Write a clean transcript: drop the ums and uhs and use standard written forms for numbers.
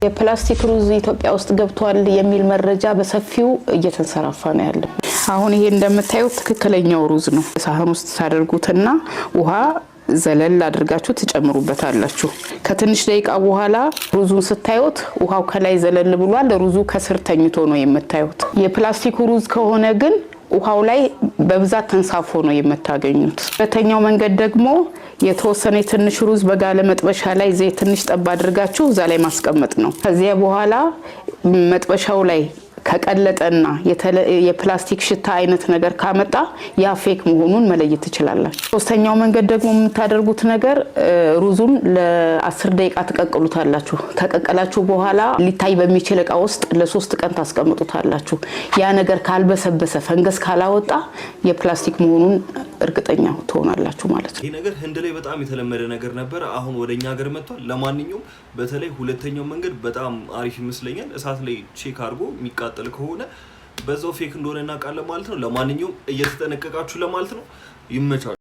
የፕላስቲክ ሩዝ ኢትዮጵያ ውስጥ ገብቷል የሚል መረጃ በሰፊው እየተንሰራፋ ነው ያለው። አሁን ይሄ እንደምታዩት ትክክለኛው ሩዝ ነው። ሳህን ውስጥ ታደርጉትና ውሃ ዘለል አድርጋችሁ ትጨምሩበታላችሁ። ከትንሽ ደቂቃ በኋላ ሩዙን ስታዩት ውሃው ከላይ ዘለል ብሏል፣ ሩዙ ከስር ተኝቶ ነው የምታዩት። የፕላስቲክ ሩዝ ከሆነ ግን ውሃው ላይ በብዛት ተንሳፎ ነው የምታገኙት። ሁለተኛው መንገድ ደግሞ የተወሰነ ትንሽ ሩዝ በጋለ መጥበሻ ላይ ዘይት ትንሽ ጠብ አድርጋችሁ እዛ ላይ ማስቀመጥ ነው። ከዚያ በኋላ መጥበሻው ላይ ከቀለጠና የፕላስቲክ ሽታ አይነት ነገር ካመጣ ያ ፌክ መሆኑን መለየት ትችላላችሁ። ሶስተኛው መንገድ ደግሞ የምታደርጉት ነገር ሩዙን ለ10 ደቂቃ ተቀቅሉታላችሁ። ከቀቀላችሁ በኋላ ሊታይ በሚችል እቃ ውስጥ ለ3 ቀን ታስቀምጡታላችሁ። ያ ነገር ካልበሰበሰ ፈንገስ ካላወጣ የፕላስቲክ መሆኑን እርግጠኛ ትሆናላችሁ ማለት ነው። ይሄ ነገር ህንድ ላይ በጣም የተለመደ ነገር ነበር፣ አሁን ወደኛ ሀገር መጥቷል። ለማንኛውም በተለይ ሁለተኛው መንገድ በጣም አሪፍ ይመስለኛል። እሳት ላይ ቼክ አድርጎ የሚቃጠል ከሆነ በዛው ፌክ እንደሆነ እናውቃለን ማለት ነው። ለማንኛውም እየተጠነቀቃችሁ ለማለት ነው። ይመቻችሁ።